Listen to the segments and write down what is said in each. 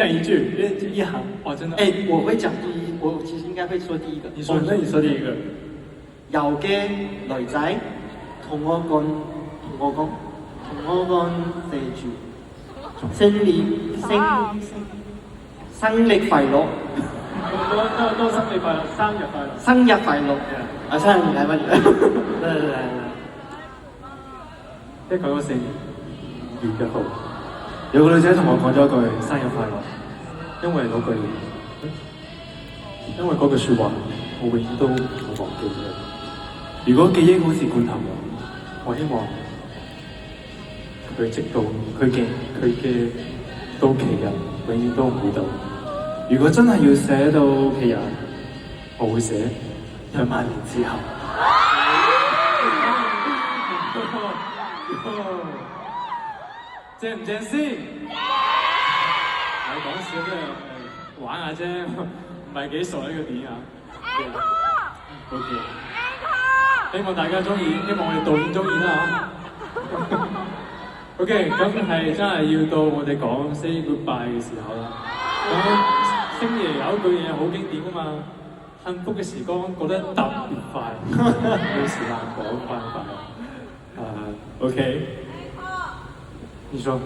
讲一句，一行。哦，真的。哎，我会讲第一，我其实应该会说第一个。你说，那你说第一个。有嘅女仔同我講，記住，生日快樂。都生日快樂，生日快樂。生日快樂。啊，生日嚟乜嘢？嚟。即係講個4月1號，有個女仔同我講咗一句生日快樂，因為嗰句説話，我永遠都冇忘記咗。如果記憶好似罐頭咁，我希望佢直到佢嘅到期日，永遠都唔會到。如果真係要寫到期日，我會寫10000年之後。正唔正先？我講笑啫，玩下啫，唔係幾熟呢個點啊。OK。希望大家中意，希望我哋導演中意啦嚇。OK， 咁係真係要到我哋講 say goodbye 嘅時候啦。咁星爺有一句嘢好經典㗎嘛，幸福嘅時光過得特別快，冇時間講快。OK。你說，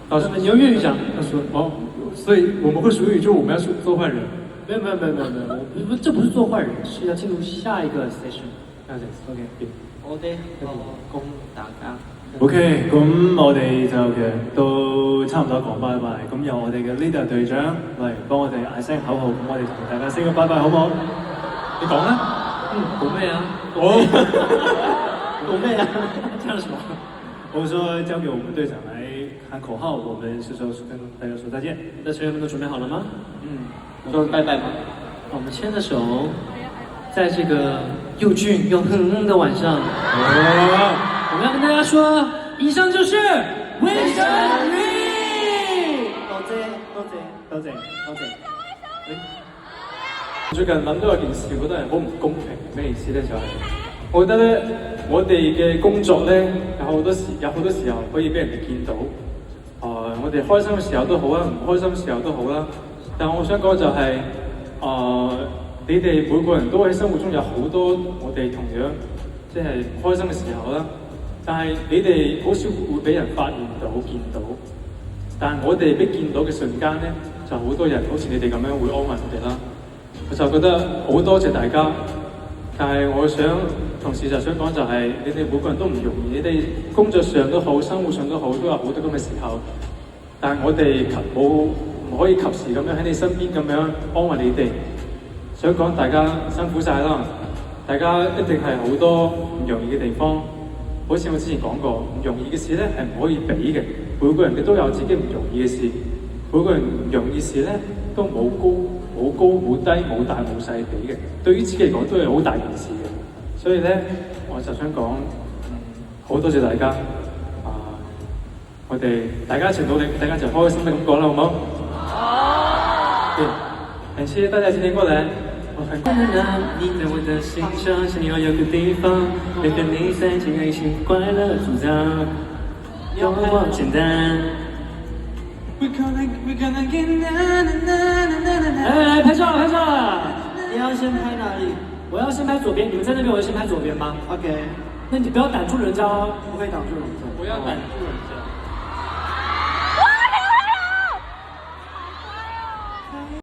老師，你用粵語講。他說，哦，所以我們會屬於就我們要做壞人。沒有，這不是做壞人，是要進入下一個 session。OK， 我哋恭大家。OK， 咁我哋就其實都差唔多講拜拜。咁由我哋嘅 leader 隊長嚟幫我哋嗌聲口號，咁我哋同大家 say 個拜拜好唔好？你講啦。講咩啊？講咩啊？這樣什麼？我說交給我們隊長來喊口號，我們是時候跟大家說再見。那成員們都準備好了嗎？說拜拜嗎？我們牽着手，在這個又俊又哼的晚上，我們要跟大家說，以上就是衛生禮。多謝。最近諗到一件事，覺得係好唔公平。咩意思咧？就係我覺得咧，我哋嘅工作咧，有好多時候可以俾人哋見到。我哋開心嘅時候都好啦，唔開心嘅時候都好啦。但我想講就係，你哋每個人都喺生活中有好多我哋同樣即係唔開心嘅時候啦。但係你哋好少會俾人發現到、見到。但係我哋俾見到嘅瞬間咧，就好多人好似你哋咁樣會安慰我哋啦。我就覺得好多謝大家。但係我想同時就想講就係，你哋每個人都唔容易，你哋工作上都好，生活上都好，都有好多咁嘅時候。但係我哋唔可以及時咁樣喺你身邊咁樣安慰你哋。想講大家辛苦晒啦，大家一定係好多唔容易嘅地方。好似我之前講過，唔容易嘅事咧係唔可以比嘅。每個人嘅都有自己唔容易嘅事，每個人唔容易事咧都冇高冇低冇大冇細比嘅。對於自己嚟講都係好大件事嘅。所以咧，我就想講，好多謝大家。我哋大家一齊努力，大家一齊開開心心咁講啦，好唔好？好。感謝大家今天過來。你在我的心上，想要有個地方，能跟你散盡愛情快樂主張，有我簡單。來拍照了！你要先拍哪裡？我要先拍左邊，你們在那邊，我要先拍左邊嗎 ？OK。那你不要擋住人家哦。不會擋住人家。不要擋。